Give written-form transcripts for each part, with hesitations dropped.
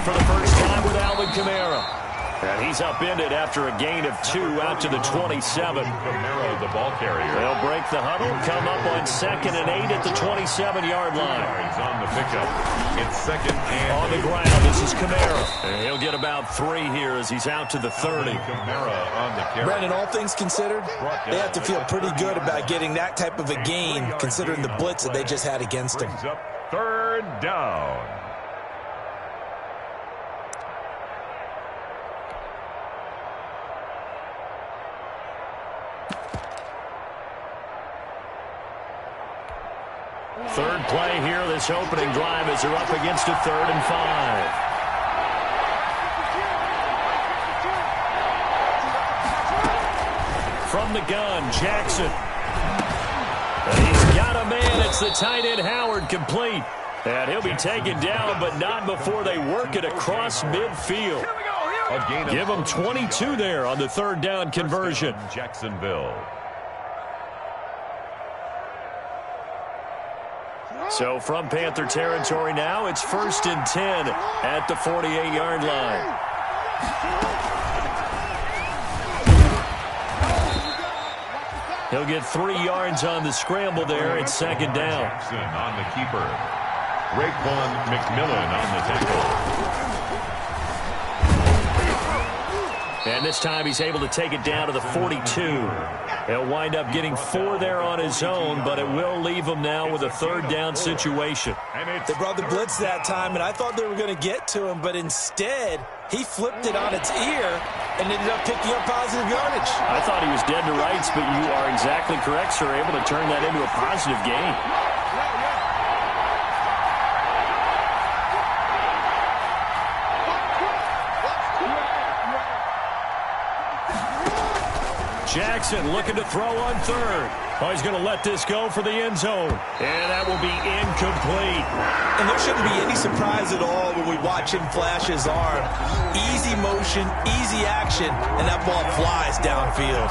for the first time with Alvin Kamara. And he's upended after a gain of 2 out to the 27. Kamara, the ball carrier. They'll break the huddle, come up on 2nd and 8 at the 27-yard line. He's on the pickup. It's 2nd and on the ground. This is Kamara. And he'll get about 3 here as he's out to the 30. Kamara on the carry. Brandon, all things considered, they have to feel pretty good about getting that type of a gain, considering the blitz that they just had against him. 3rd down. Third play here, this opening drive as they're up against a 3rd and 5. From the gun, Jackson. And he's got a man. It's the tight end, Howard, complete. And he'll be taken down, but not before they work it across midfield. Give him 22 there on the 3rd down conversion. Jacksonville. So from Panther territory now, it's 1st and 10 at the 48-yard line. He'll get 3 yards on the scramble there. It's 2nd down. Jackson on the keeper. Raekwon McMillan on the tackle. And this time he's able to take it down to the 42. He'll wind up getting 4 there on his own, but it will leave him now with a 3rd down situation. They brought the blitz that time, and I thought they were going to get to him, but instead he flipped it on its ear and ended up picking up positive yardage. I thought he was dead to rights, but you are exactly correct, sir. Able to turn that into a positive gain. Jackson looking to throw on 3rd. Oh, he's going to let this go for the end zone. And that will be incomplete. And there shouldn't be any surprise at all when we watch him flash his arm. Easy motion, easy action, and that ball flies downfield.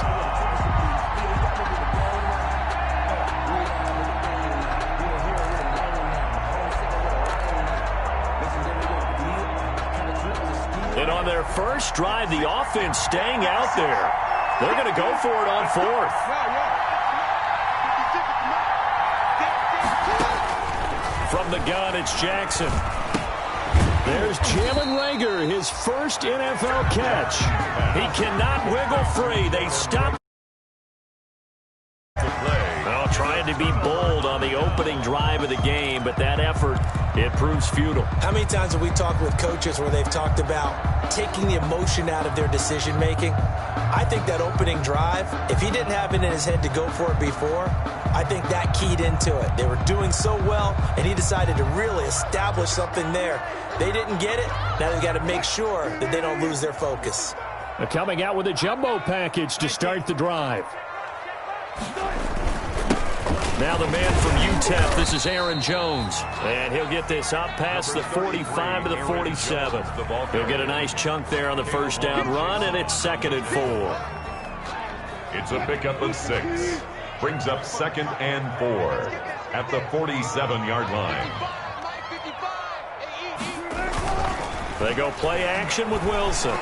And on their first drive, the offense staying out there. They're going to go for it on 4th. From the gun, it's Jackson. There's Jalen Reagor, his first NFL catch. He cannot wiggle free. They stop. Well, trying to be bold on the opening drive of the game, but that effort, it proves futile. How many times have we talked with coaches where they've talked about taking the emotion out of their decision-making? I think that opening drive, if he didn't have it in his head to go for it before, I think that keyed into it. They were doing so well, and he decided to really establish something there. They didn't get it. Now they've got to make sure that they don't lose their focus. They're coming out with a jumbo package to start the drive. Now the man from UTEP, this is Aaron Jones. And he'll get this up past the 45 to the 47. He'll get a nice chunk there on the 1st down run, and it's 2nd and 4. It's a pickup of 6. Brings up 2nd and 4 at the 47-yard line. They go play action with Wilson.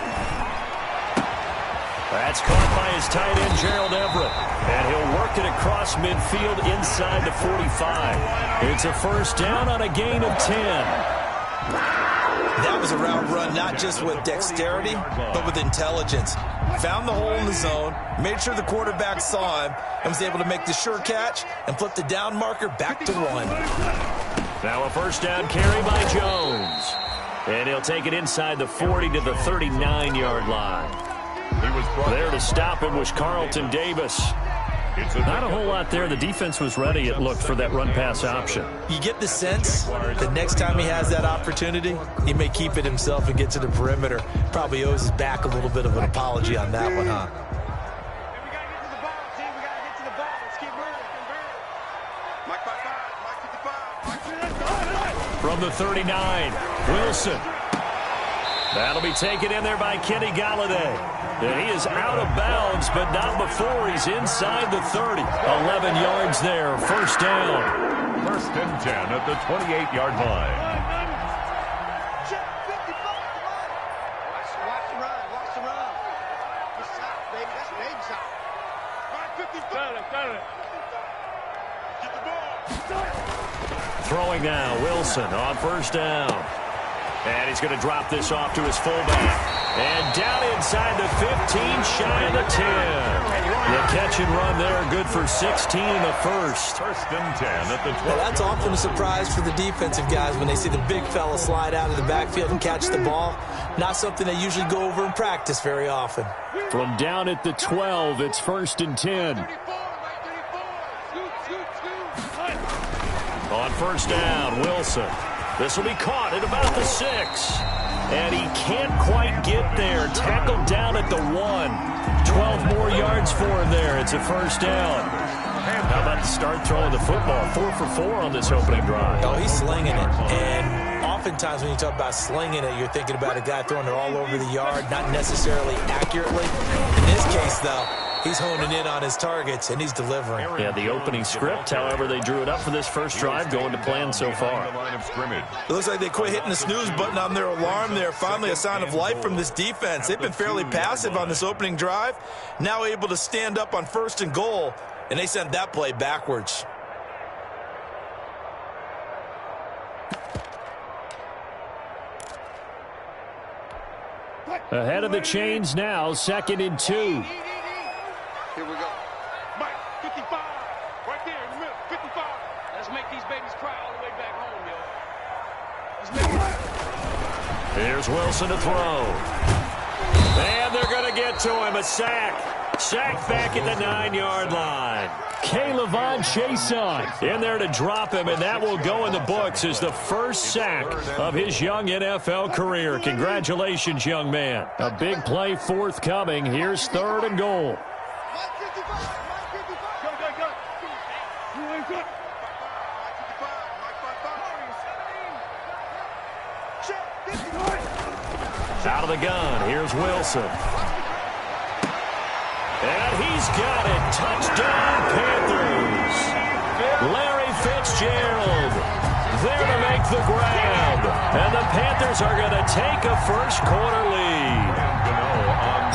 That's caught by his tight end, Gerald Everett. And he'll work it across midfield inside the 45. It's a 1st down on a gain of 10. That was a route run not just with dexterity, but with intelligence. Found the hole in the zone, made sure the quarterback saw him, and was able to make the sure catch and flip the down marker back to 1. Now a 1st down carry by Jones. And he'll take it inside the 40 to the 39-yard line. There to stop him was Carlton Davis. Not a whole lot there. The defense was ready, it looked, for that run-pass option. You get the sense that next time he has that opportunity, he may keep it himself and get to the perimeter. Probably owes his back a little bit of an apology on that one, huh? From the 39, Wilson. That'll be taken in there by Kenny Galladay. And he is out of bounds, but not before he's inside the 30. 11 yards there, 1st down. 1st and 10 at the 28-yard line. Throwing now, Wilson on first down. And he's going to drop this off to his fullback. And down inside the 15, shy of the 10. The catch and run there, good for 16 in the first. First and 10 at the 12. Well, that's often a surprise for the defensive guys when they see the big fella slide out of the backfield and catch the ball. Not something they usually go over in practice very often. From down at the 12, it's first and 10. On first down, Wilson. This will be caught at about the 6. And he can't quite get there. Tackled down at the 1. 12 more yards for him there. It's a first down. How about to start throwing the football? 4 for 4 on this opening drive. Oh, he's slinging it. And oftentimes when you talk about slinging it, you're thinking about a guy throwing it all over the yard, not necessarily accurately. In this case, though, he's honing in on his targets, and he's delivering. Yeah, the opening script, however, they drew it up for this first drive going to plan so far. It looks like they quit hitting the snooze button on their alarm there. Finally a sign of life from this defense. They've been fairly passive on this opening drive. Now able to stand up on first and goal, and they sent that play backwards. Ahead of the chains now, 2nd and 2. Here we go. Mike, 55. Right there in the middle, 55. Let's make these babies cry all the way back home, yo. Let's make it. Here's Wilson to throw. And they're going to get to him. A sack. Sack back at the 9-yard line. K'Lavon Chaisson in there to drop him, and that will go in the books as the first sack of his young NFL career. Congratulations, young man. A big play forthcoming. Here's 3rd and goal. Out of the gun, here's Wilson. And he's got it. Touchdown, Panthers. Larry Fitzgerald there to make the grab. And the Panthers are going to take a first-quarter lead.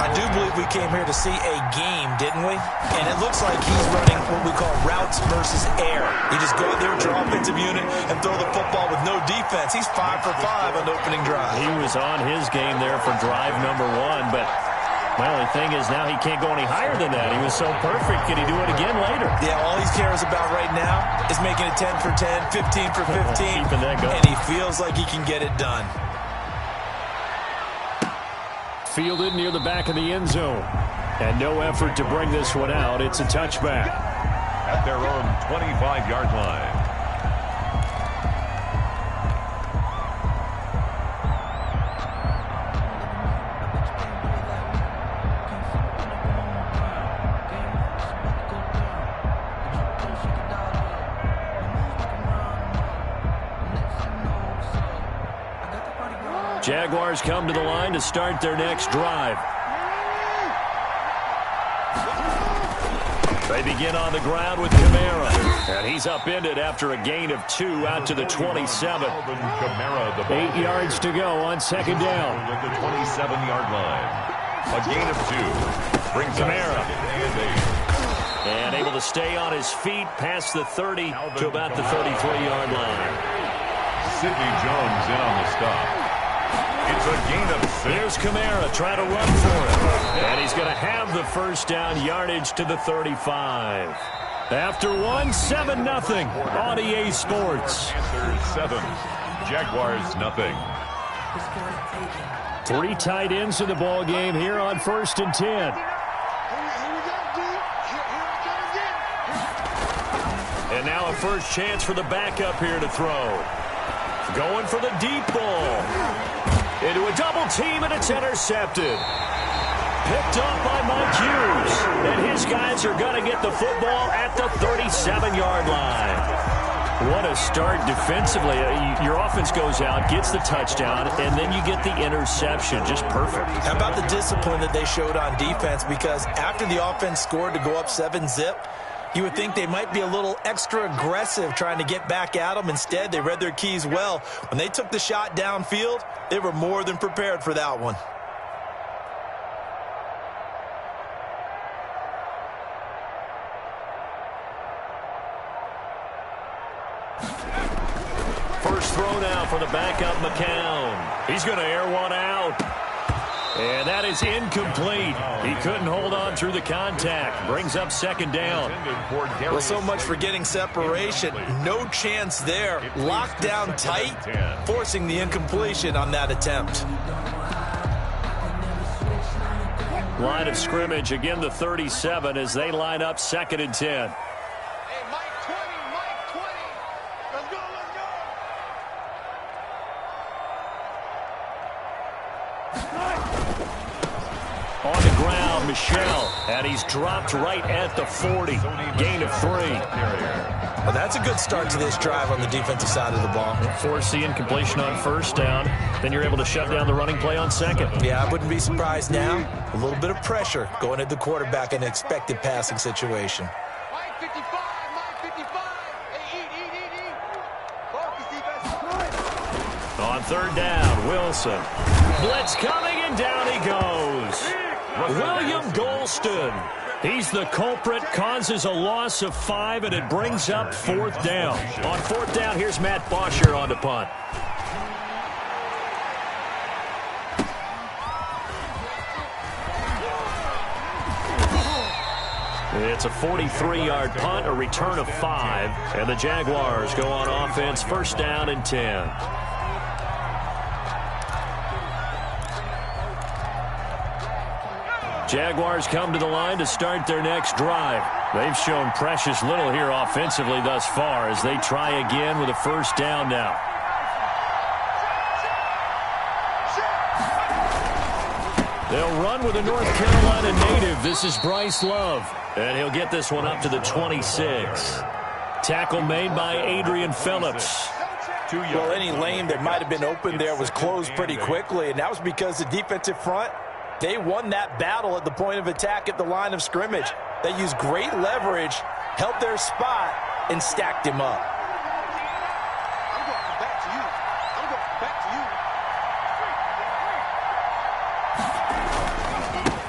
I do believe we came here to see a game, didn't we? And it looks like he's running what we call routes versus air. You just go out there with your offensive unit and throw the football with no defense. He's 5 for 5 on the opening drive. He was on his game there for drive number 1, but my only thing is now he can't go any higher than that. He was so perfect. Can he do it again later? Yeah, all he cares about right now is making it 10 for 10, 15 for 15. Keeping that going. And he feels like he can get it done. Fielded near the back of the end zone. And no effort to bring this one out. It's a touchback. At their own 25-yard line. Jaguars come to the line to start their next drive. They begin on the ground with Kamara. And he's upended after a gain of 2 out to the 27. 8 yards to go on 2nd down. At the 27-yard line. A gain of 2. Brings Kamara. And And able to stay on his feet past the 30 to about the 33-yard line. Sidney Jones in on the stop. It's a gain of 6. Here's Kamara trying to run for it. And he's going to have the first down, yardage to the 35. After 7-0 on EA Sports. Panthers 7, Jaguars nothing. 3 tight ends in the ball game here on 1st and 10. And now a first chance for the backup here to throw. Going for the deep ball. Into a double team, and it's intercepted. Picked up by Mike Hughes. And his guys are going to get the football at the 37-yard line. What a start defensively. Your offense goes out, gets the touchdown, and then you get the interception. Just perfect. How about the discipline that they showed on defense? Because after the offense scored to go up 7-zip, you would think they might be a little extra aggressive trying to get back at them. Instead, they read their keys well. When they took the shot downfield, they were more than prepared for that one. throw now for the backup McCown. He's going to air one out. And that is incomplete. He couldn't hold on through the contact. Brings up second down. Well, so much for getting separation. No chance there. Locked down tight, forcing the incompletion on that attempt. Line of scrimmage, again the 37 as they line up 2nd and 10. Hey, Mike 20, Mike 20. Let's go, let's go. On the ground, Michel, and he's dropped right at the 40. Gain of 3. Well, that's a good start to this drive on the defensive side of the ball. Force the incompletion on first down. Then you're able to shut down the running play on second. Yeah, I wouldn't be surprised now. A little bit of pressure going at the quarterback in an expected passing situation. Mike 55, Mike 55. Hey, eat. Focus, defense. On third down, Wilson. Blitz coming, and down he goes. William Golston. He's the culprit, causes a loss of 5, and it brings up 4th down. On 4th down, here's Matt Bosher on the punt. It's a 43-yard punt, a return of 5, and the Jaguars go on offense, 1st down and 10. Jaguars come to the line to start their next drive. They've shown precious little here offensively thus far as they try again with a 1st down now. They'll run with a North Carolina native. This is Bryce Love, and he'll get this one up to the 26. Tackle made by Adrian Phillips. Well, any lane that might have been open there was closed pretty quickly, and that was because the defensive front, they won that battle at the point of attack at the line of scrimmage. They used great leverage, held their spot, and stacked him up. I'm going back to you. I'm going back to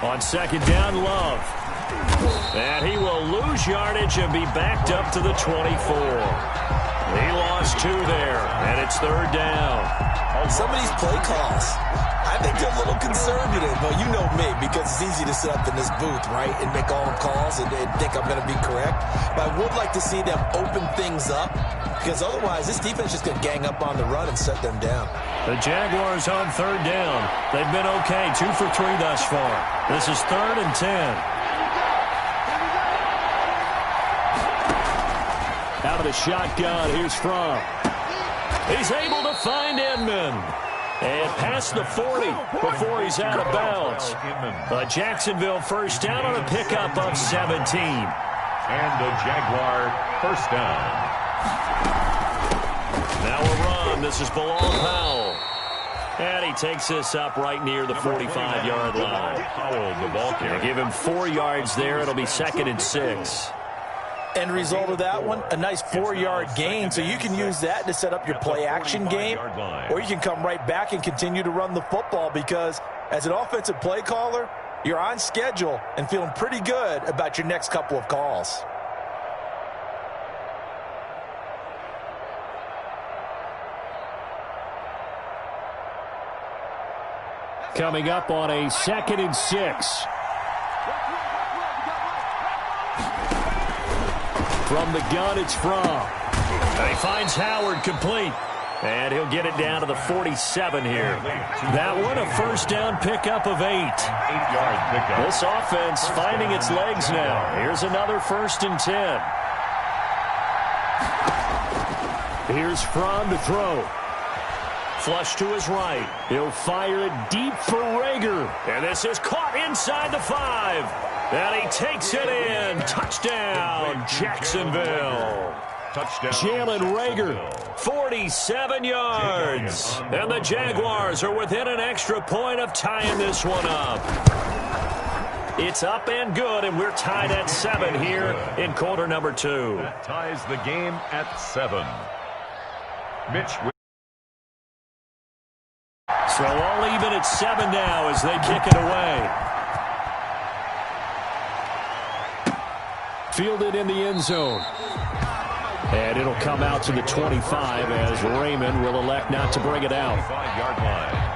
you. On 2nd down, Love. And he will lose yardage and be backed up to the 24. He lost 2 there, and it's 3rd down. Some of these play calls, I think they're a little conservative. Well, you know me, because it's easy to sit up in this booth, right, and make all the calls and think I'm going to be correct. But I would like to see them open things up, because otherwise this defense is just going to gang up on the run and set them down. The Jaguars on 3rd down. They've been okay, 2 for 3 thus far. This is 3rd and 10. Out of the shotgun, here's Fromm. He's able to find Edmond. And past the 40 before he's out of bounds. A Jacksonville 1st down on a pickup of 17. And the Jaguar 1st down. Now a run. This is Bilal Powell. And he takes this up right near the 45-yard line. Powell, the ball carrier. They give him 4 yards there. It'll be 2nd and 6. End result of that one, a nice 4-yard gain, so you can use that to set up your play-action game, or you can come right back and continue to run the football, because as an offensive play caller, you're on schedule and feeling pretty good about your next couple of calls. Coming up on a 2nd and 6. From the gun, it's Fromm. And he finds Howard complete. And he'll get it down to the 47 here. That one, a 1st down pickup of 8. 8-yard pickup. This offense finding its legs now. Here's another 1st and 10. Here's Fromm to throw. Flush to his right. He'll fire it deep for Rager. And this is caught inside the 5. And he takes it in. Touchdown, Jacksonville. Touchdown. Jalen Rager, 47 yards. And the Jaguars are within an extra point of tying this one up. It's up and good, and we're tied at 7 here in quarter number 2. That ties the game at 7. Mitch. So all even at 7 now as they kick it away. Fielded in the end zone. And it'll come out to the 25 as Raymond will elect not to bring it out. 5-yard line.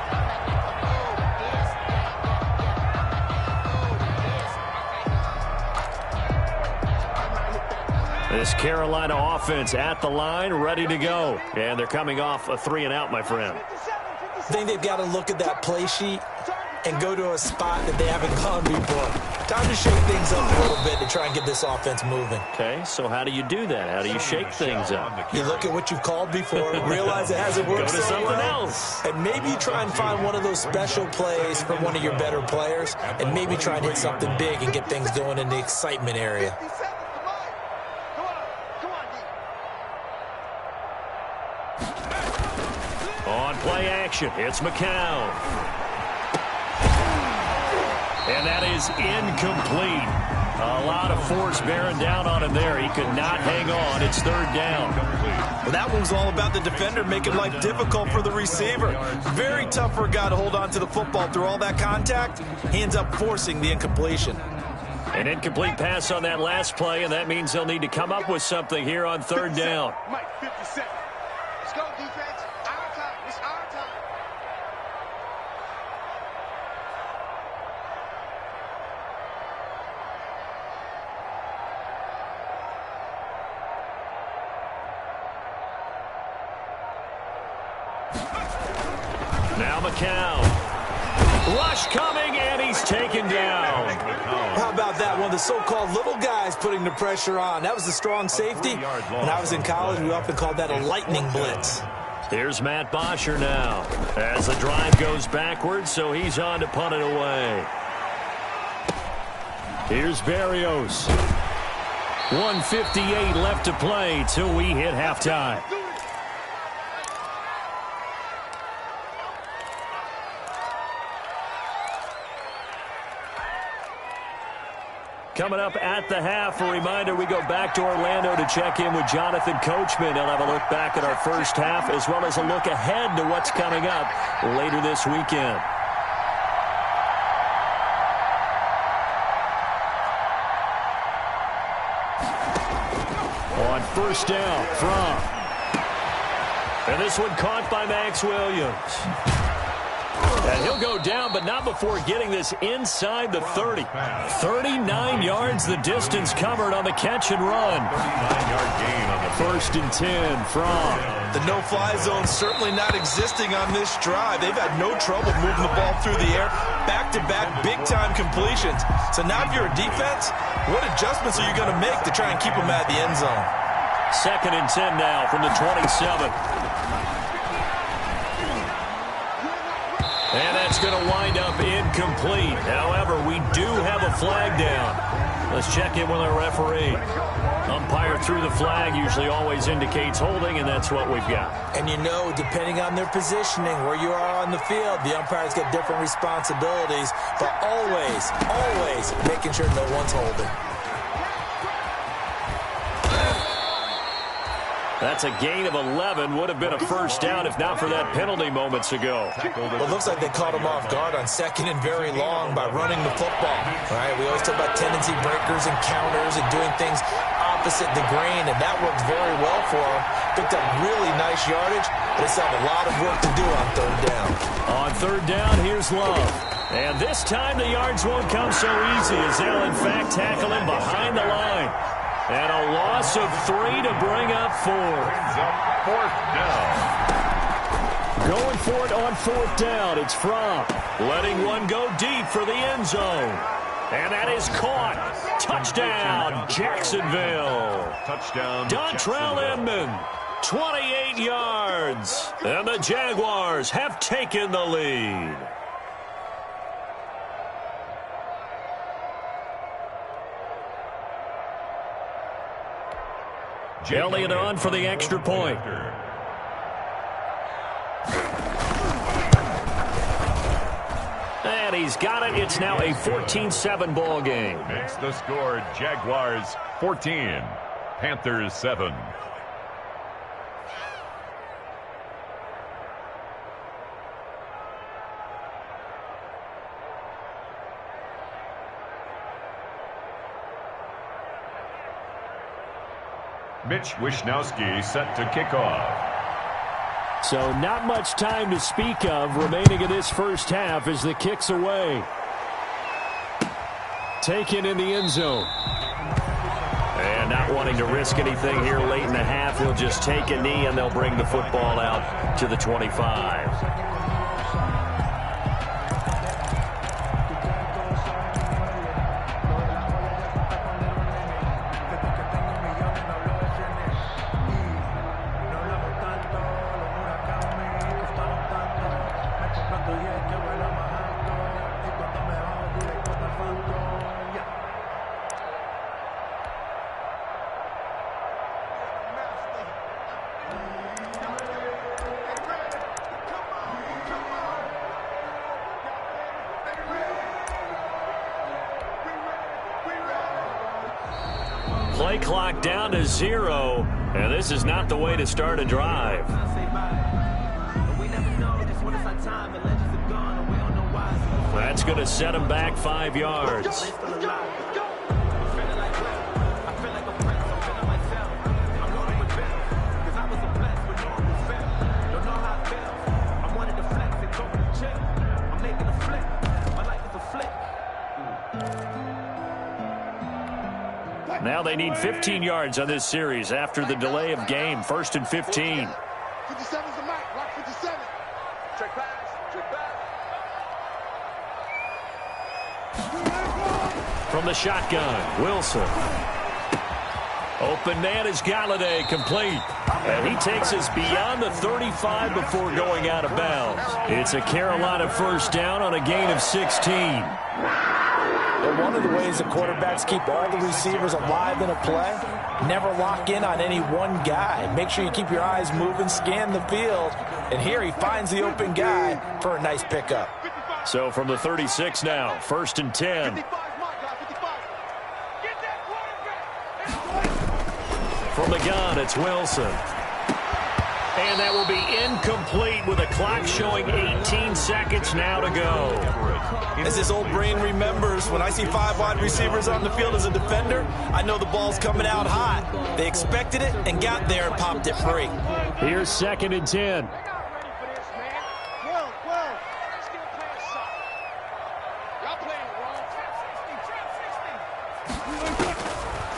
This Carolina offense at the line, ready to go. And they're coming off a 3-and-out, my friend. I think they've got to look at that play sheet and go to a spot that they haven't gone before. Time to shake things up a little bit to try and get this offense moving. Okay, so how do you do that? How do you shake things up? You look at what you've called before, realize it hasn't worked Go to so something well, else. and maybe try and find one of those special plays from one of your better players, and maybe try and hit something big and get things going in the excitement area. On play action, it's McCown. And that is incomplete. A lot of force bearing down on him there. He could not hang on. It's 3rd down. Well, that one was all about the defender making life difficult for the receiver. Very tough for a guy to hold on to the football through all that contact. He ends up forcing the incompletion. An incomplete pass on that last play, and that means they'll need to come up with something here on 3rd down. Mike, 50 seconds. Let's go, defense. Our time. It's our time. Now McCown. Rush coming, and he's taken down. How about that? One of the so-called little guys putting the pressure on. That was the strong safety. When I was in college, we often called that a lightning blitz. Here's Matt Bosher now as the drive goes backwards, so he's on to punt it away. Here's Berrios. 1:58 left to play till we hit halftime. Coming up at the half, a reminder, we go back to Orlando to check in with Jonathan Coachman. He'll have a look back at our first half as well as a look ahead to what's coming up later this weekend. On 1st down from. And this one caught by Max Williams. And he'll go down, but not before getting this inside the 30. 39 yards the distance covered on the catch and run. 39-yard gain on the 1st and 10 from. The no-fly zone certainly not existing on this drive. They've had no trouble moving the ball through the air. Back-to-back big-time completions. So now if you're a defense, what adjustments are you going to make to try and keep them out of the end zone? 2nd and 10 now from the 27. And that's going to wind up incomplete. However, we do have a flag down. Let's check in with our referee. Umpire threw the flag, usually always indicates holding, and that's what we've got. And you know, depending on their positioning, where you are on the field, the umpire's got different responsibilities, but always, always making sure no one's holding. That's a gain of 11. Would have been a 1st down if not for that penalty moments ago. Well, it looks like they caught him off guard on 2nd and very long by running the football. All right, we always talk about tendency breakers and counters and doing things opposite the grain, and that worked very well for him. Picked up really nice yardage, but they still have a lot of work to do on 3rd down. On 3rd down, here's Love. And this time the yards won't come so easy as they'll, in fact, tackle him behind the line. And a loss of 3 to bring up 4. 4th down. Going for it on 4th down. It's Fromm letting one go deep for the end zone. And that is caught. Touchdown, Jacksonville. Touchdown, Dontrell Inman, 28 yards. And the Jaguars have taken the lead. Elliott on for the extra point. And he's got it. It's now a 14-7 ball game. Makes the score Jaguars 14, Panthers 7. Mitch Wishnowsky set to kick off. So not much time to speak of remaining in this first half as the kick's away. Taken in the end zone. And not wanting to risk anything here late in the half, he'll just take a knee and they'll bring the football out to the 25. Play clock down to 0, and this is not the way to start a drive. That's going to set him back 5 yards. Now they need 15 yards on this series after the delay of game. 1st and 15. 57's the mic. Lock 57. Check pass. Check back. From the shotgun, Wilson. Open man is Galladay, complete. And he takes us beyond the 35 before going out of bounds. It's a Carolina first down on a gain of 16. And one of the ways the quarterbacks keep all the receivers alive in a play, never lock in on any one guy. Make sure you keep your eyes moving, scan the field. And here he finds the open guy for a nice pickup. So from the 36 now, 1st and 10. From the gun, it's Wilson. And that will be incomplete with a clock showing 18 seconds now to go. As his old brain remembers, when I see 5 wide receivers on the field as a defender, I know the ball's coming out hot. They expected it and got there and popped it free. Here's 2nd and 10.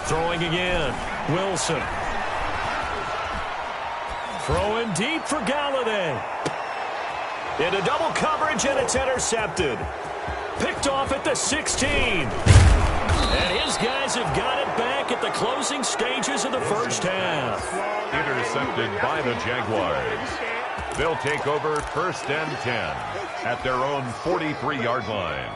Throwing again, Wilson. Throwing deep for Galladay. Into double coverage, and it's intercepted. Picked off at the 16. And his guys have got it back at the closing stages of the first half. Intercepted by the Jaguars. They'll take over 1st and 10 at their own 43-yard line.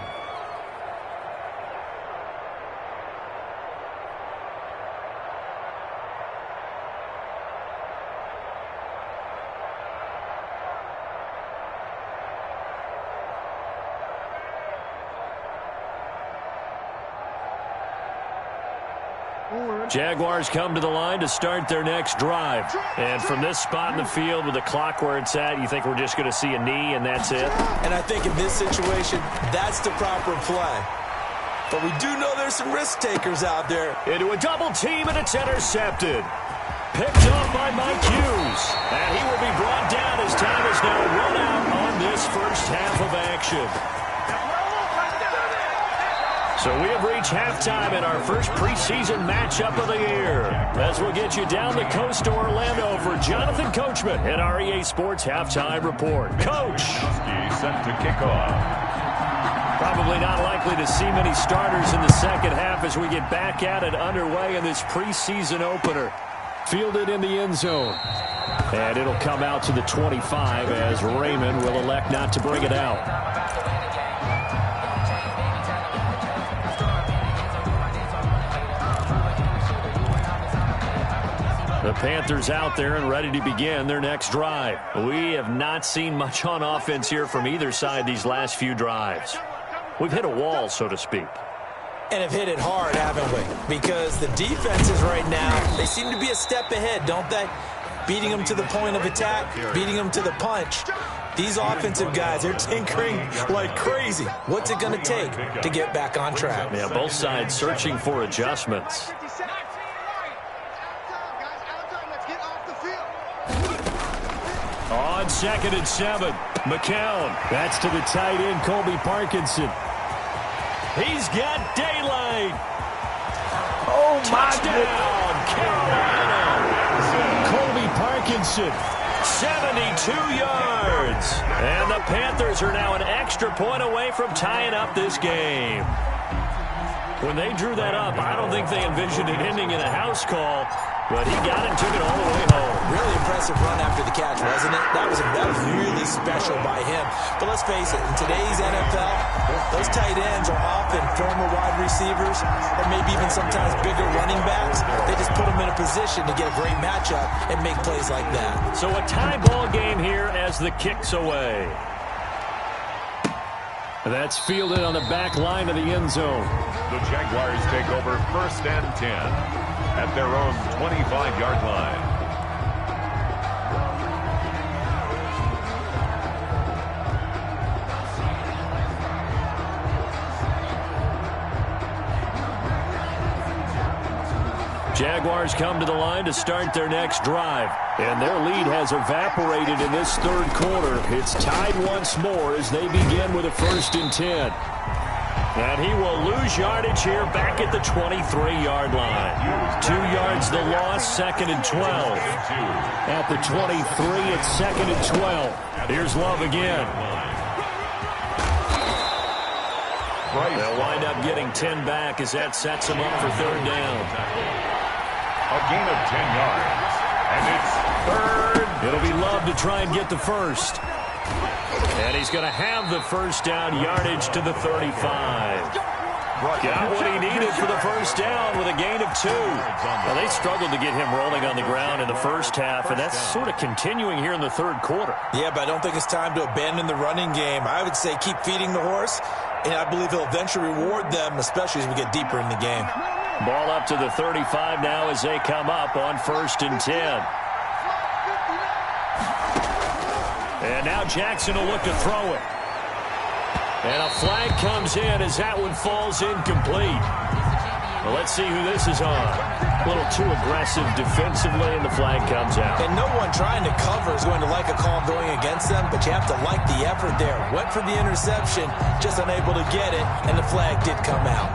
Jaguars come to the line to start their next drive. And from this spot in the field with the clock where it's at, you think we're just going to see a knee and that's it? And I think in this situation, that's the proper play. But we do know there's some risk takers out there. Into a double team, and it's intercepted. Picked up by Mike Hughes. And he will be brought down as time is now run out on this first half of action. So we have reached halftime in our first preseason matchup of the year. As we'll get you down the coast to Orlando for Jonathan Coachman at our EA Sports Halftime Report. Coach. Set to kick off. Probably not likely to see many starters in the second half as we get back at it underway in this preseason opener. Fielded in the end zone. And it'll come out to the 25 as Raymond will elect not to bring it out. The Panthers out there and ready to begin their next drive. We have not seen much on offense here from either side these last few drives. We've hit a wall, so to speak. And have hit it hard, haven't we? Because the defenses right now, they seem to be a step ahead, don't they? Beating them to the point of attack, beating them to the punch. These offensive guys, they're tinkering like crazy. What's it going to take to get back on track? Yeah, both sides searching for adjustments. 2nd and 7. McCown. That's to the tight end, Colby Parkinson. He's got daylight. Oh, my Touchdown, Carolina. Colby Parkinson, 72 yards. And the Panthers are now an extra point away from tying up this game. When they drew that up, I don't think they envisioned it ending in a house call, but he got it and took it all the way home. Really impressive run after the catch, wasn't it? That was really special by him. But let's face it, in today's NFL, those tight ends are often former wide receivers or maybe even sometimes bigger running backs. They just put them in a position to get a great matchup and make plays like that. So a tie ball game here as the kick's away. That's fielded on the back line of the end zone. The Jaguars take over 1st and 10 at their own 25-yard line. Jaguars come to the line to start their next drive. And their lead has evaporated in this 3rd quarter. It's tied once more as they begin with a 1st and 10. And he will lose yardage here back at the 23-yard line. 2 yards the loss, 2nd and 12. At the 23, it's 2nd and 12. Here's Love again. They'll wind up getting 10 back as that sets them up for 3rd down. A gain of 10 yards. And it's 3rd. It'll be Love to try and get the 1st. And he's going to have the 1st down, yardage to the 35. Got what he needed for the 1st down with a gain of 2. Now, they struggled to get him rolling on the ground in the 1st half, and that's sort of continuing here in the 3rd quarter. Yeah, but I don't think it's time to abandon the running game. I would say keep feeding the horse, and I believe he'll eventually reward them, especially as we get deeper in the game. Ball up to the 35 now as they come up on 1st and 10. And now Jackson will look to throw it. And a flag comes in as that one falls incomplete. Well, let's see who this is on. A little too aggressive defensively, and the flag comes out. And no one trying to cover is going to like a call going against them, but you have to like the effort there. Went for the interception, just unable to get it, and the flag did come out.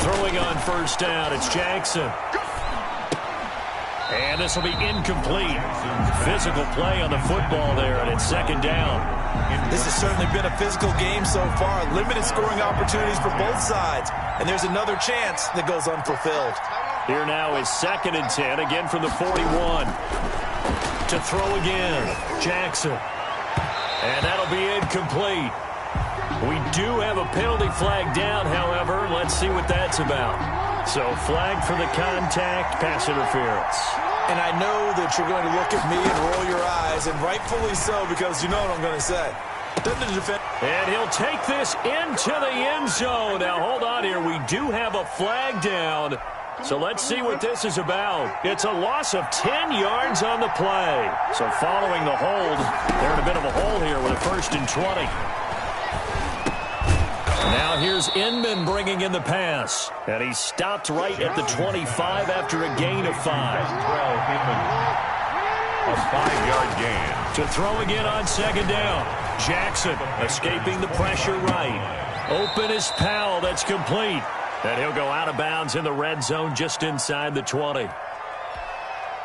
Throwing on 1st down, it's Jackson. And this will be incomplete. Physical play on the football there, and it's 2nd down. This has certainly been a physical game so far. Limited scoring opportunities for both sides. And there's another chance that goes unfulfilled. Here now is 2nd and 10, again from the 41. To throw again, Jackson. And that'll be incomplete. We do have a penalty flag down, however. Let's see what that's about. So flag for the contact, pass interference. And I know that you're going to look at me and roll your eyes, and rightfully so, because you know what I'm going to say. And he'll take this into the end zone. Now, hold on here. We do have a flag down. So let's see what this is about. It's a loss of 10 yards on the play. So following the hold, they're in a bit of a hole here with a 1st and 20. Now here's Inman bringing in the pass. And he stopped right at the 25 after a gain of 5. A 5-yard gain. To throw again on 2nd down. Jackson escaping the pressure right. Open is Powell. That's complete. And he'll go out of bounds in the red zone just inside the 20.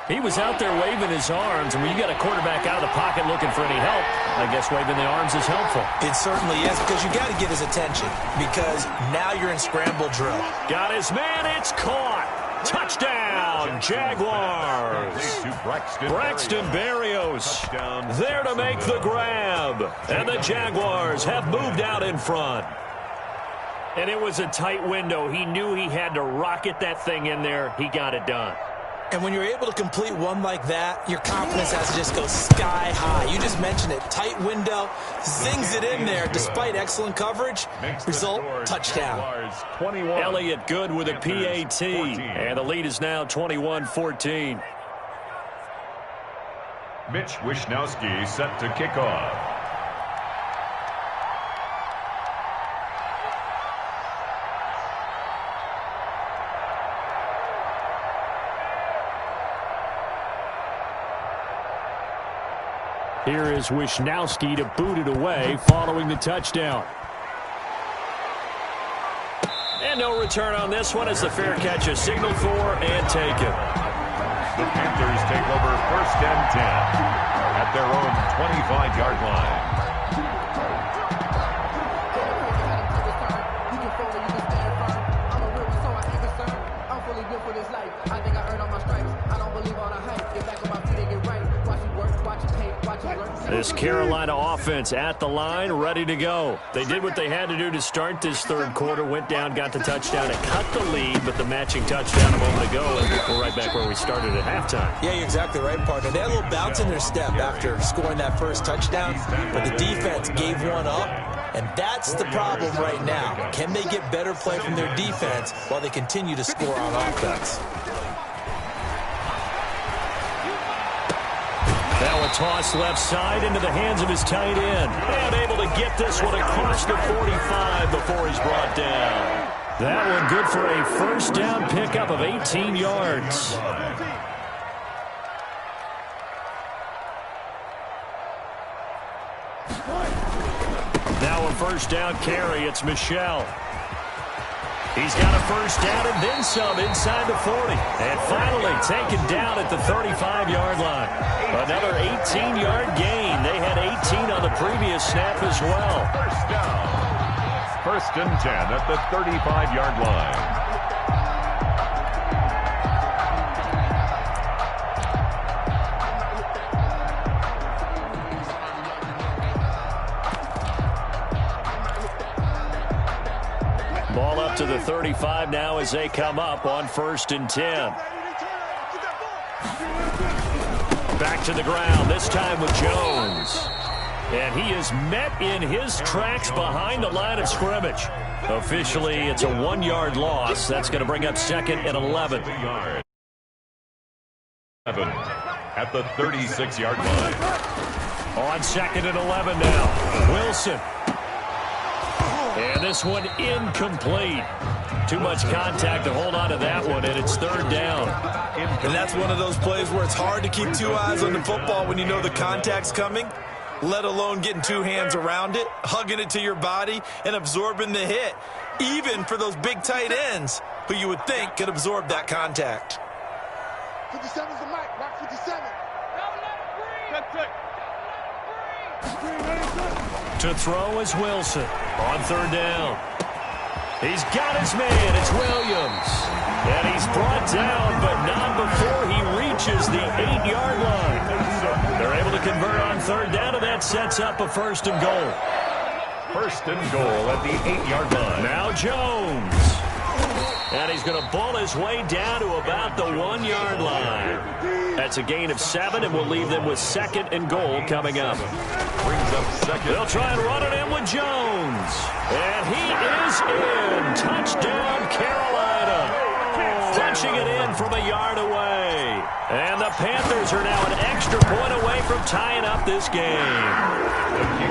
He was out there waving his arms, and when you got a quarterback out of the pocket looking for any help, I guess waving the arms is helpful. It certainly is, because you got to get his attention, because now you're in scramble drill. Got his man, it's caught. Touchdown, Jaguars. Braxton Berrios there to make the grab. And the Jaguars have moved out in front. And it was a tight window. He knew he had to rocket that thing in there. He got it done. And when you're able to complete one like that, your confidence has to just go sky high. You just mentioned it. Tight window, zings it in there despite excellent coverage. Result, touchdown. Elliott good with a PAT. And the lead is now 21-14. Mitch Wishnowsky set to kick off. Here is Wisnowski to boot it away following the touchdown. And no return on this one as the fair catch is signaled for and taken. The Panthers take over 1st and 10 at their own 25-yard line. This Carolina offense at the line, ready to go. They did what they had to do to start this third quarter, went down, got the touchdown, and cut the lead, but the matching touchdown a moment ago, and we're right back where we started at halftime. Yeah, you're exactly right, partner. They had a little bounce in their step after scoring that first touchdown, but the defense gave one up, and that's the problem right now. Can they get better play from their defense while they continue to score on offense? Now a toss left side into the hands of his tight end. And able to get this one across the 45 before he's brought down. That one good for a first down pickup of 18 yards. Now a first down carry. It's Michel. He's got a first down and then some inside the 40. And finally taken down at the 35-yard line. Another 18-yard gain. They had 18 on the previous snap as well. First down. 1st and 10 at the 35-yard line. Ball up to the 35 now as they come up on 1st and 10. Back to the ground, this time with Jones. And he is met in his tracks behind the line of scrimmage. Officially, it's a 1-yard loss. That's going to bring up 2nd and 11. At the 36-yard line. On 2nd and 11 now. Wilson. And this one incomplete. Too much contact to hold on to that one, and it's 3rd down. And that's one of those plays where it's hard to keep two eyes on the football when you know the contact's coming, let alone getting two hands around it, hugging it to your body, and absorbing the hit, even for those big tight ends who you would think could absorb that contact. 57's the mic. Rock 57. To throw is Wilson on 3rd down. He's got his man. It's Williams. And he's brought down, but not before he reaches the 8-yard line. They're able to convert on 3rd down, and that sets up a 1st and goal. 1st and goal at the 8-yard line. Now Jones. And he's going to bull his way down to about the 1-yard line. That's a gain of 7, and we'll leave them with 2nd and goal coming up. Brings up 2nd. They'll try and run it in with Jones. And he is in. Touchdown, Carolina. Punching it in from a yard away. And the Panthers are now an extra point away from tying up this game.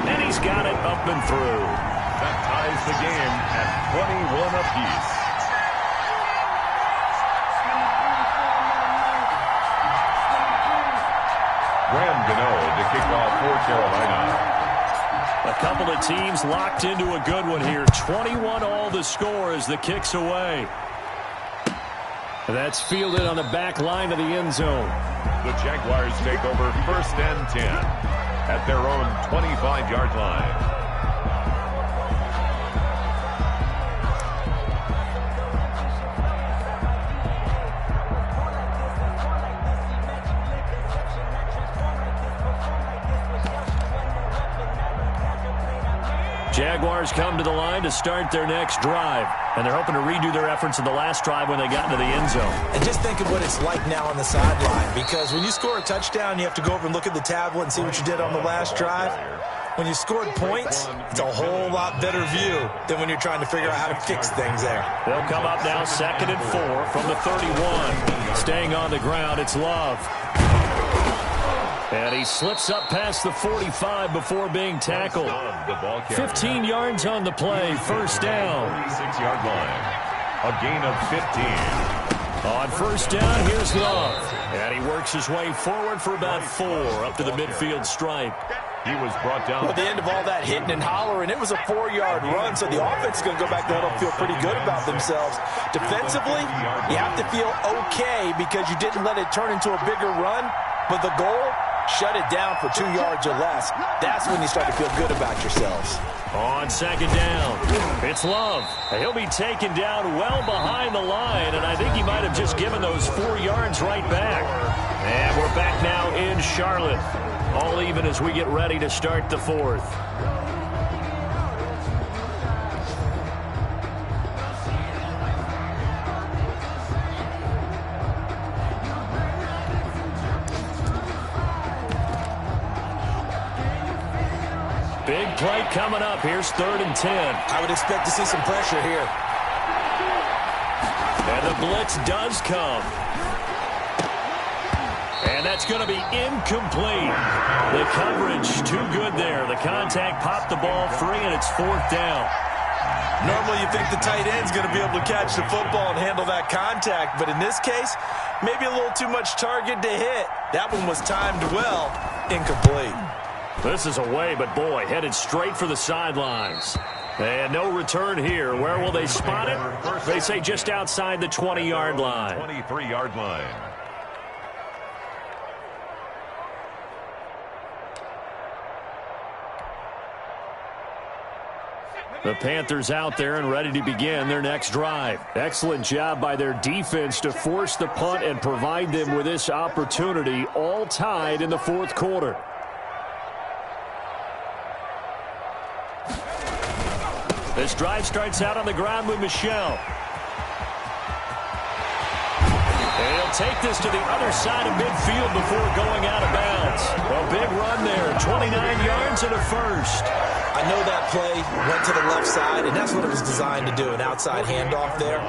And he's got it up and through. That ties the game at 21 apiece. Graham Gano to kick off for Carolina. A couple of teams locked into a good one here. 21 all the score as the kick's away. That's fielded on the back line of the end zone. The Jaguars take over 1st and 10 at their own 25-yard line. Jaguars come to the line to start their next drive. And they're hoping to redo their efforts in the last drive when they got into the end zone. And just think of what it's like now on the sideline. Because when you score a touchdown, you have to go over and look at the tablet and see what you did on the last drive. When you scored points, it's a whole lot better view than when you're trying to figure out how to fix things there. They'll come up now 2nd and 4 from the 31. Staying on the ground, it's Love. And he slips up past the 45 before being tackled. 15 yards on the play, 1st down. 36-yard line. A gain of 15. On 1st down, here's Love. And he works his way forward for about 4 up to the midfield stripe. He was brought down. Well, at the end of all that hitting and hollering, it was a 4-yard run, so the offense is going to go back there and feel pretty good about themselves. Defensively, you have to feel okay because you didn't let it turn into a bigger run, but the goal, shut it down for 2 yards or less. That's when you start to feel good about yourselves. On second down, it's Love. He'll be taken down well behind the line, and I think he might have just given those 4 yards right back. And we're back now in Charlotte. All even as we get ready to start the 4th. Big play coming up. Here's 3rd and 10. I would expect to see some pressure here. And the blitz does come. And that's going to be incomplete. The coverage too good there. The contact popped the ball free, and it's 4th down. Normally you think the tight end's going to be able to catch the football and handle that contact, but in this case, maybe a little too much target to hit. That one was timed well, incomplete. This is away, but boy, headed straight for the sidelines. And no return here. Where will they spot it? They say just outside the 20-yard line. 23-yard line. The Panthers out there and ready to begin their next drive. Excellent job by their defense to force the punt and provide them with this opportunity, all tied in the 4th quarter. This drive starts out on the ground with Michel. And he'll take this to the other side of midfield before going out of bounds. A big run there, 29 yards and a first. I know that play went to the left side, and that's what it was designed to do, an outside handoff there.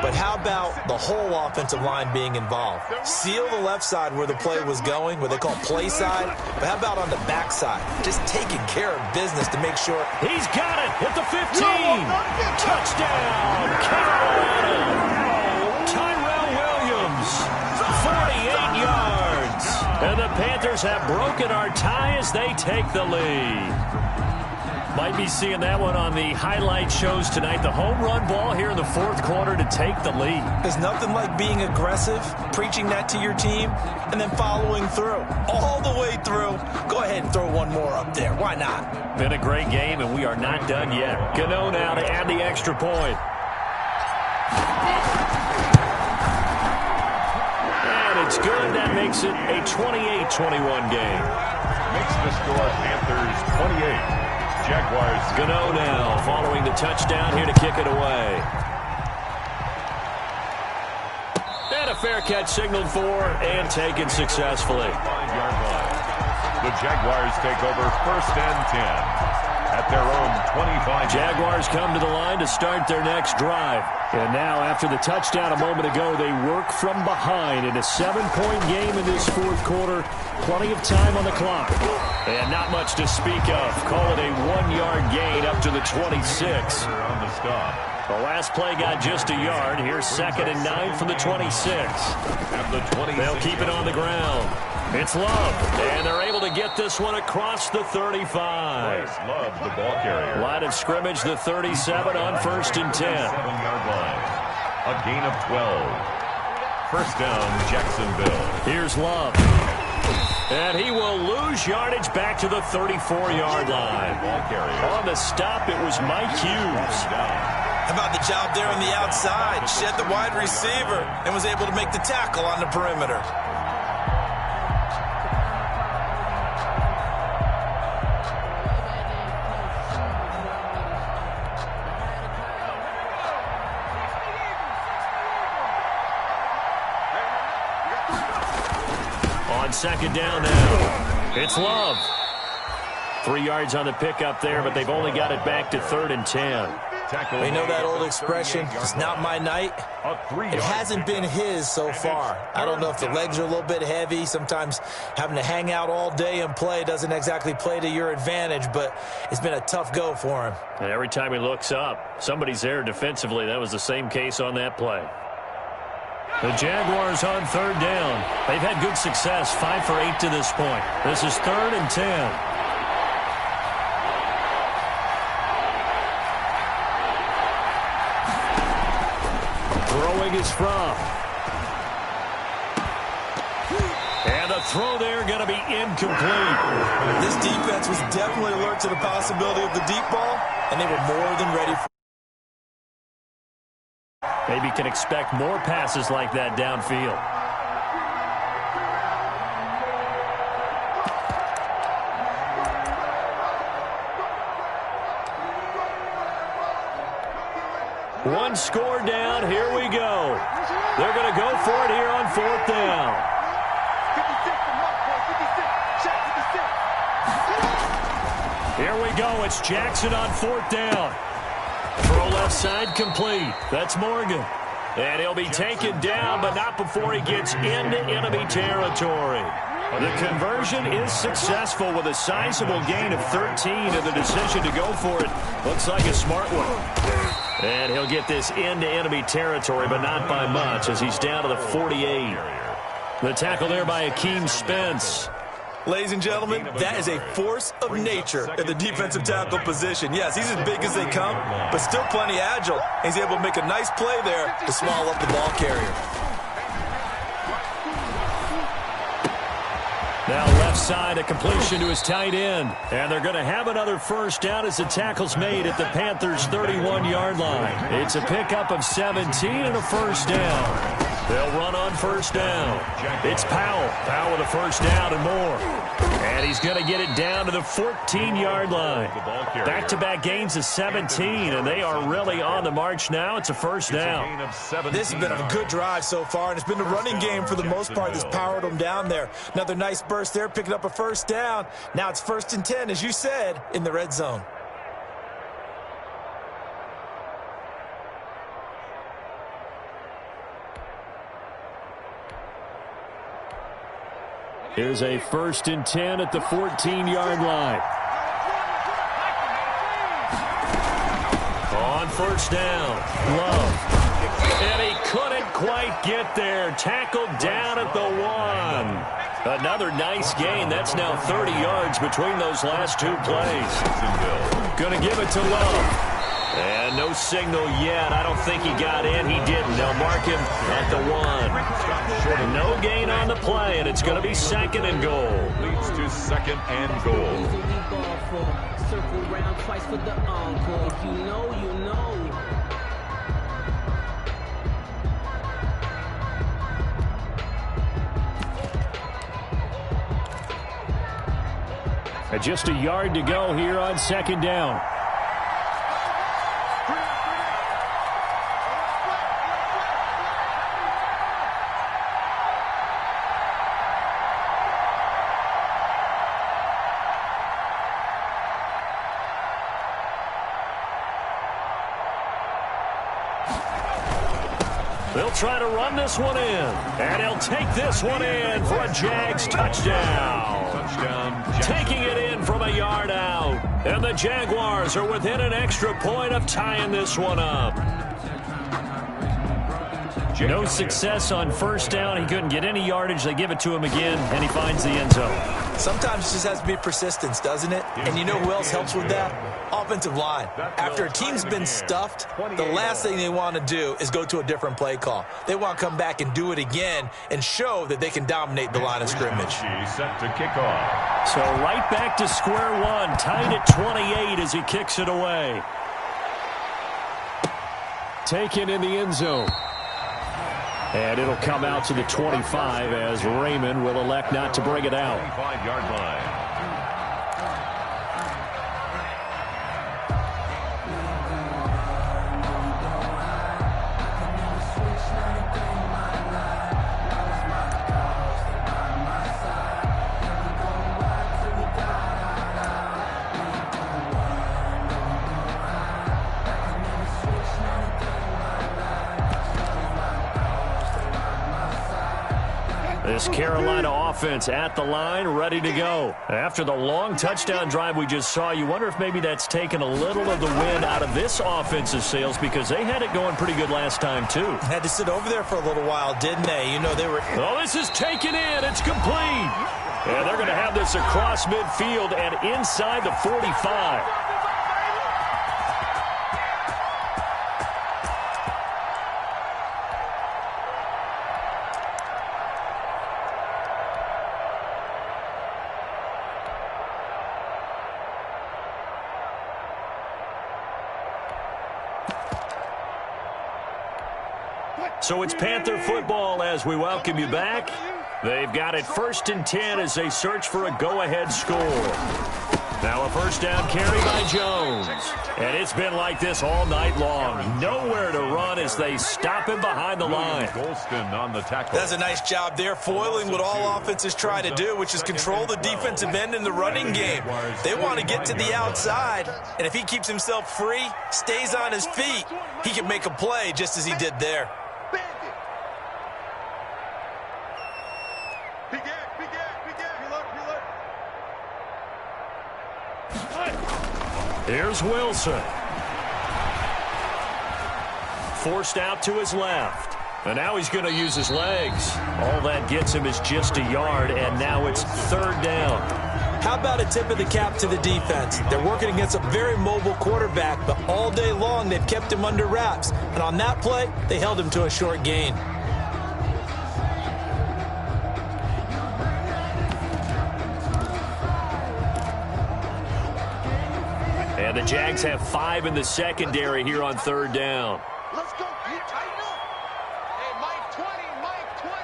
But how about the whole offensive line being involved? Seal the left side where the play was going, what they call play side, but how about on the back side? Just taking care of business to make sure. He's got it at the 15. Touchdown, Carolina. Tyrell Williams, 48 yards. And the Panthers have broken our tie as they take the lead. Might be seeing that one on the highlight shows tonight. The home run ball here in the 4th quarter to take the lead. There's nothing like being aggressive, preaching that to your team, and then following through. All the way through. Go ahead and throw one more up there. Why not? Been a great game, and we are not done yet. Gano now to add the extra point. And it's good. That makes it a 28-21 game. Makes the score Panthers 28. Jaguars. Gano now following the touchdown here to kick it away. And a fair catch signaled for and taken successfully. 5-yard line. The Jaguars take over 1st and 10 at their own 25. Jaguars come to the line to start their next drive. And now after the touchdown a moment ago, they work from behind in a 7-point game in this 4th quarter. Plenty of time on the clock. And not much to speak of. Call it a 1-yard gain up to the 26. On the stop. The last play got just a yard. Here's 2nd and 9 from the 26. At the 26. They'll keep it on the ground. It's Love, and they're able to get this one across the 35. Love, the ball carrier. Line of scrimmage, the 37 on 1st and 10. 7-yard line. A gain of 12. 1st down, Jacksonville. Here's Love. And he will lose yardage back to the 34-yard line. Ball carrier. On the stop, it was Mike Hughes. How about the job there on the outside? Shed the wide receiver and was able to make the tackle on the perimeter. On 2nd down now, it's Love. 3 yards on the pickup there, but they've only got it back to 3rd and 10. We know that old expression, it's not my night. It hasn't been his so far. I don't know if the legs are a little bit heavy. Sometimes having to hang out all day and play doesn't exactly play to your advantage, but it's been a tough go for him. And every time he looks up, somebody's there defensively. That was the same case on that play. The Jaguars on 3rd down. They've had good success, 5 for 8 to this point. This is 3rd and 10. Throwing is from. And the throw there going to be incomplete. This defense was definitely alert to the possibility of the deep ball, and they were more than ready for it. Maybe can expect more passes like that downfield. One score down. Here we go. They're going to go for it here on 4th down. 56, here we go. It's Jackson on 4th down. Throw left side complete. That's Morgan. And he'll be taken down, but not before he gets into enemy territory. The conversion is successful with a sizable gain of 13, and the decision to go for it looks like a smart one. And he'll get this into enemy territory, but not by much, as he's down to the 48. The tackle there by Akeem Spence. Ladies and gentlemen, that is a force of nature at the defensive tackle position. Yes, he's as big as they come, but still plenty agile. He's able to make a nice play there to swallow up the ball carrier. Now left side, a completion to his tight end. And they're going to have another first down as the tackle's made at the Panthers' 31-yard line. It's a pickup of 17 and a first down. They'll run on first down. It's Powell. Powell with a first down and more. And he's going to get it down to the 14-yard line. Back-to-back gains of 17, and they are really on the march now. It's a first down. This has been a good drive so far, and it's been the running game for the most part that's powered them down there. Another nice burst there, picking up a first down. Now it's 1st and 10, as you said, in the red zone. Here's a 1st and 10 at the 14-yard line. On first down, Love. And he couldn't quite get there. Tackled down at the 1. Another nice gain. That's now 30 yards between those last 2 plays. Going to give it to Love. And no signal yet. I don't think he got in. He didn't. They'll mark him at the 1. No gain on the play, and it's going to be 2nd and goal. Leads to 2nd and goal. Circle round twice for the encore. If you know, you know. Just a yard to go here on 2nd down. They'll try to run this one in, and he'll take this one in for a Jags touchdown. Taking it in from a yard out, and the Jaguars are within an extra point of tying this one up. No success on first down. He couldn't get any yardage. They give it to him again, and he finds the end zone. Sometimes it just has to be persistence, doesn't it? And you know who else helps with that? Offensive line. After a team's been stuffed, the last thing they want to do is go to a different play call. They want to come back and do it again and show that they can dominate the line of scrimmage. Set to kick off. So right back to square one, tied at 28 as he kicks it away. Taken in the end zone. And it'll come out to the 25 as Raymond will elect not to bring it out. 25-yard line. This Carolina offense at the line, ready to go. After the long touchdown drive we just saw, you wonder if maybe that's taken a little of the wind out of this offensive sails because they had it going pretty good last time, too. Had to sit over there for a little while, didn't they? You know, they were... Oh, this is taken in. It's complete. And they're going to have this across midfield and inside the 45. So it's Panther football as we welcome you back. They've got it 1st and 10 as they search for a go-ahead score. Now a first down carry by Jones. And it's been like this all night long. Nowhere to run as they stop him behind the line. Golston on the tackle. Does a nice job there, foiling what all offenses try to do, which is control the defensive end in the running game. They want to get to the outside, and if he keeps himself free, stays on his feet, he can make a play just as he did there. Here's Wilson. Forced out to his left. And now he's going to use his legs. All that gets him is just a yard, and now it's 3rd down. How about a tip of the cap to the defense? They're working against a very mobile quarterback, but all day long they've kept him under wraps. And on that play, they held him to a short gain. And the Jags have 5 in the secondary here on 3rd down. Let's go. You tighten up. Hey, Mike 20, Mike 20.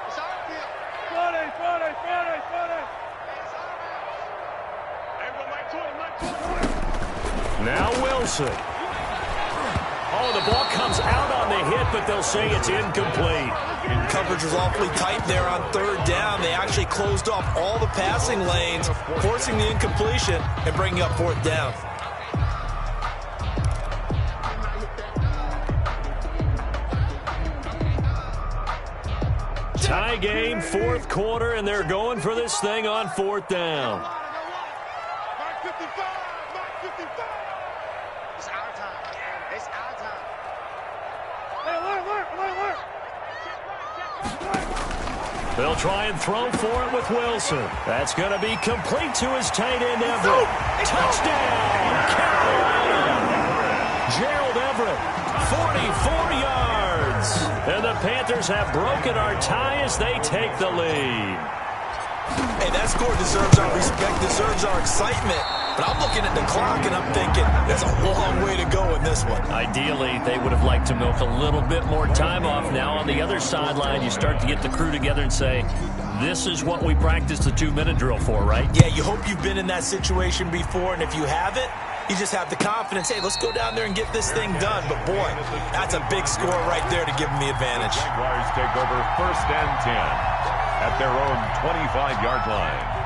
It's our field. 40. It's our match. Hey, Mike 20. Now Wilson. Oh, the ball comes out on the hit, but they'll say it's incomplete. Coverage was awfully tight there on 3rd down. They actually closed off all the passing lanes, forcing the incompletion and bringing up 4th down. Tie game, 4th quarter, and they're going for this thing on 4th down. Mark 55. It's our time. It's our time. Hey, alert. They'll try and throw for it with Wilson. That's going to be complete to his tight end, Everett. Touchdown, Carolina! Gerald Everett, 44 yards. And the Panthers have broken our tie as they take the lead. Hey, that score deserves our respect, deserves our excitement. But I'm looking at the clock and I'm thinking there's a long way to go in this one. Ideally, they would have liked to milk a little bit more time off. Now on the other sideline, you start to get the crew together and say, this is what we practiced the 2-minute drill for, right? Yeah, you hope you've been in that situation before, and if you haven't, you just have the confidence, hey, let's go down there and get this thing done. But, boy, that's a big score right there to give them the advantage. Jaguars take over 1st and 10 at their own 25-yard line.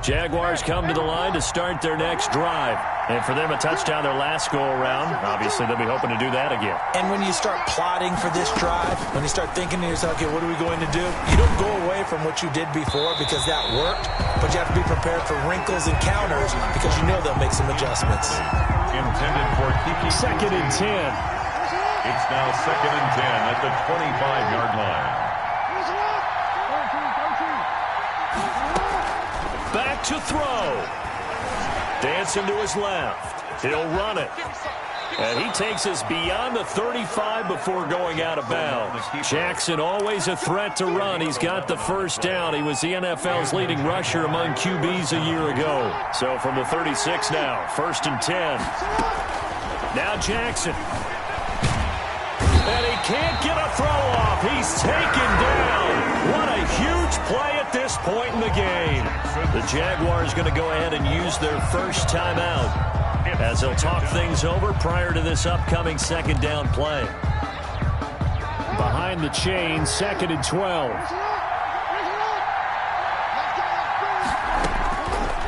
Jaguars come to the line to start their next drive. And for them, a touchdown their last go-around. Obviously, they'll be hoping to do that again. And when you start plotting for this drive, when you start thinking to yourself, okay, what are we going to do? You don't go away from what you did before because that worked, but you have to be prepared for wrinkles and counters because you know they'll make some adjustments. Intended for Kiki. 2nd and 10. It's now 2nd and 10 at the 25-yard line. Back to throw. Dancing to his left. He'll run it. And he takes us beyond the 35 before going out of bounds. Jackson always a threat to run. He's got the first down. He was the NFL's leading rusher among QBs a year ago. So from the 36 now, 1st and 10. Now Jackson. And he can't get a throw off. He's taken down. What a huge play at this point in the game. The Jaguars going to go ahead and use their first timeout as they'll talk things over prior to this upcoming second down play. Behind the chain, 2nd and 12.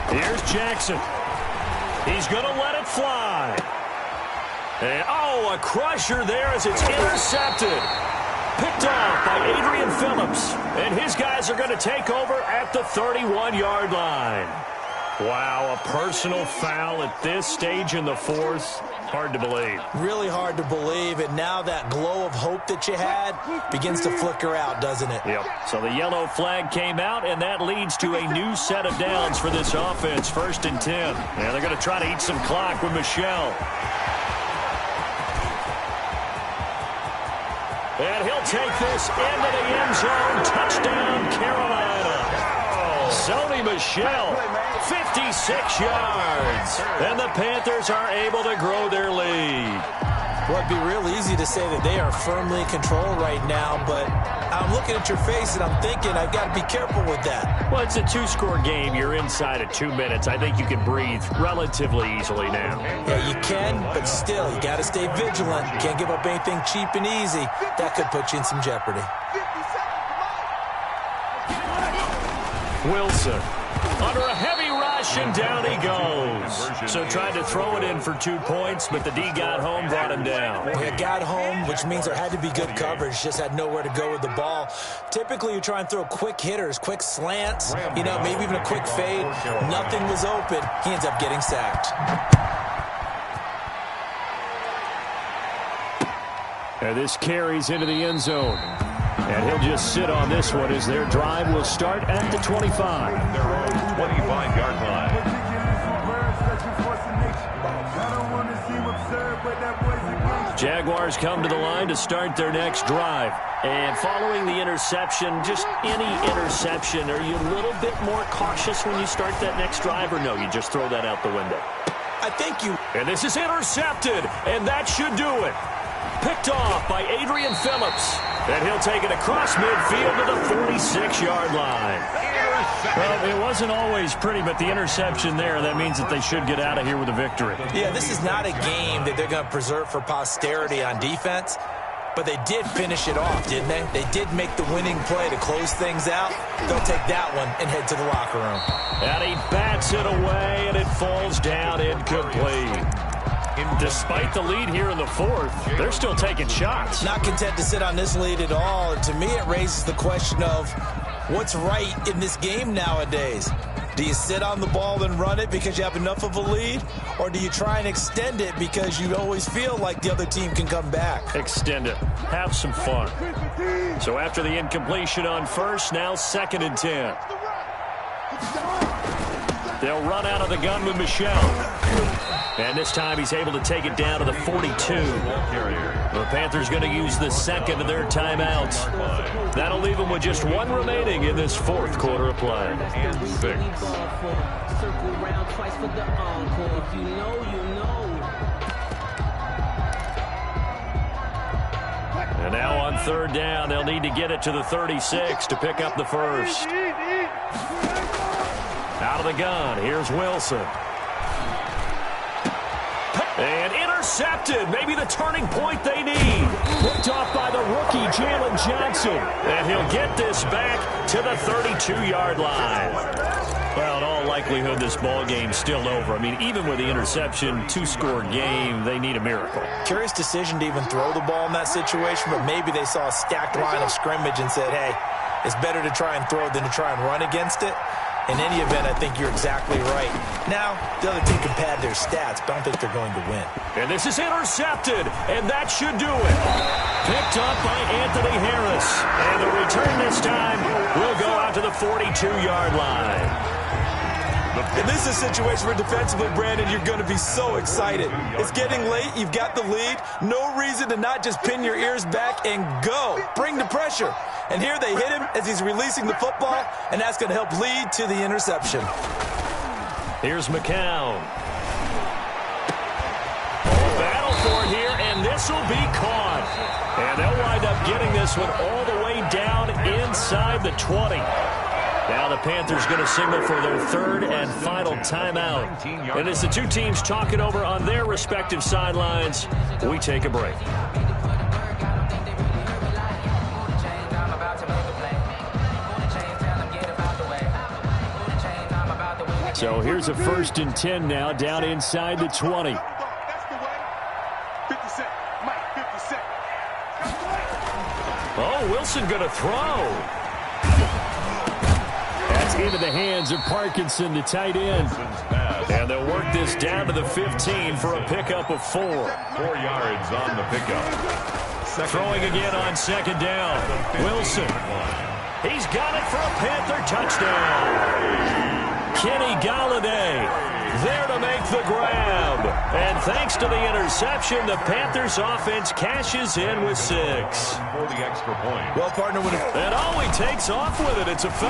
Here's Jackson. He's going to let it fly. And, oh, a crusher there as it's intercepted. Picked off by Adrian Phillips. And his guys are going to take over at the 31-yard line. Wow, a personal foul at this stage in the fourth. Hard to believe. Really hard to believe. And now that glow of hope that you had begins to flicker out, doesn't it? Yep. So the yellow flag came out, and that leads to a new set of downs for this offense. 1st and 10. Yeah, they're going to try to eat some clock with Michel. And he'll take this into the end zone. Touchdown, Carolina. Sony Michel, 56 yards. And the Panthers are able to grow their lead. Well, it'd be real easy to say that they are firmly in control right now, but I'm looking at your face and I'm thinking I've got to be careful with that. Well, it's a 2-score game. You're inside of 2 minutes. I think you can breathe relatively easily now. Yeah, you can, but still, you got to stay vigilant. You can't give up anything cheap and easy. That could put you in some jeopardy. Wilson under a heavy rush, and down he goes. So tried to throw it in for 2 points, but the D got home, brought him down. It got home, which means there had to be good coverage. Just had nowhere to go with the ball. Typically, you try and throw quick hitters, quick slants, you know, maybe even a quick fade. Nothing was open. He ends up getting sacked. And this carries into the end zone. And he'll just sit on this one as their drive will start at the 25. Their own 25-yard line. Jaguars come to the line to start their next drive. And following the interception, just any interception, are you a little bit more cautious when you start that next drive, or no, you just throw that out the window? I think you... And this is intercepted, and that should do it. Picked off by Adrian Phillips. And he'll take it across midfield to the 46-yard line. Well, it wasn't always pretty, but the interception there, that means that they should get out of here with a victory. Yeah, this is not a game that they're going to preserve for posterity on defense, but they did finish it off, didn't they? They did make the winning play to close things out. They'll take that one and head to the locker room. And he bats it away, and it falls down incomplete. Despite the lead here in the fourth, they're still taking shots. Not content to sit on this lead at all. And to me, it raises the question of what's right in this game nowadays. Do you sit on the ball and run it because you have enough of a lead? Or do you try and extend it because you always feel like the other team can come back? Extend it. Have some fun. So after the incompletion on first, now 2nd and 10. They'll run out of the gun with Michel. And this time he's able to take it down to the 42. The Panthers going to use the second of their timeouts. That'll leave them with just one remaining in this fourth quarter of play. And 6. Circle round twice for the encore. If you know, you know. And now on 3rd down, they'll need to get it to the 36 to pick up the first. Out of the gun, here's Wilson. And intercepted. Maybe the turning point they need. Picked off by the rookie, Jalen Johnson. And he'll get this back to the 32-yard line. Well, in all likelihood, this ball game's still over. I mean, even with the interception, 2-score game, they need a miracle. Curious decision to even throw the ball in that situation, but maybe they saw a stacked line of scrimmage and said, hey, it's better to try and throw than to try and run against it. In any event, I think you're exactly right. Now, the other team can pad their stats, but I don't think they're going to win. And this is intercepted, and that should do it. Picked up by Anthony Harris. And the return this time will go out to the 42-yard line. And this is a situation where defensively, Brandon, you're going to be so excited. It's getting late. You've got the lead. No reason to not just pin your ears back and go. Bring the pressure. And here they hit him as he's releasing the football, and that's going to help lead to the interception. Here's McCown. Battle for it here, and this will be caught. And they'll wind up getting this one all the way down inside the 20. Now the Panthers going to signal for their third and final timeout. And as the two teams talking over on their respective sidelines, we take a break. So here's a 1st and 10 now, down inside the 20. Oh, Wilson going to throw. That's into the hands of Parkinson, the tight end. And they'll work this down to the 15 for a pickup of 4. 4 yards on the pickup. Throwing again on 2nd down. Wilson. He's got it for a Panther touchdown. Kenny Galladay there to make the grab. And thanks to the interception, the Panthers offense cashes in with 6. For the extra point. Well, partner, and he takes off with it. It's a fake.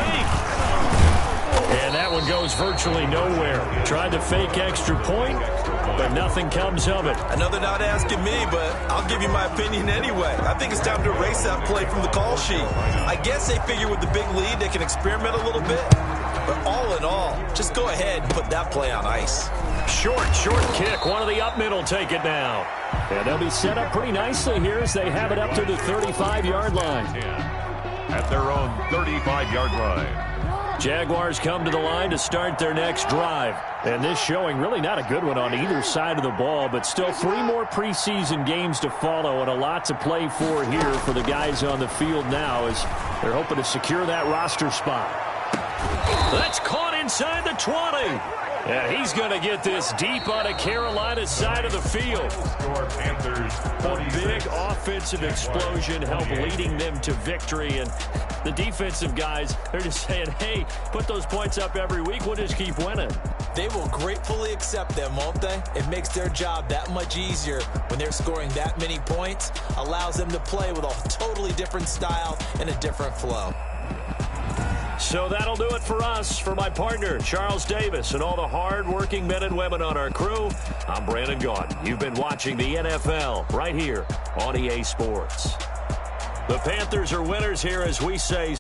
And that one goes virtually nowhere. Tried to fake extra point, but nothing comes of it. I know they're not asking me, but I'll give you my opinion anyway. I think it's time to erase that play from the call sheet. I guess they figure with the big lead they can experiment a little bit. But all in all, just go ahead and put that play on ice. Short kick. One of the up middle take it now. And they'll be set up pretty nicely here as they have it up to the 35-yard line. At their own 35-yard line. Jaguars come to the line to start their next drive. And this showing really not a good one on either side of the ball, but still 3 more preseason games to follow and a lot to play for here for the guys on the field now as they're hoping to secure that roster spot. That's caught inside the 20. And he's going to get this deep on a Carolina side of the field. A big offensive explosion helped leading them to victory. And the defensive guys, they're just saying, hey, put those points up every week. We'll just keep winning. They will gratefully accept them, won't they? It makes their job that much easier when they're scoring that many points. Allows them to play with a totally different style and a different flow. So that'll do it for us. For my partner, Charles Davis, and all the hard-working men and women on our crew, I'm Brandon Gaudin. You've been watching the NFL right here on EA Sports. The Panthers are winners here, as we say.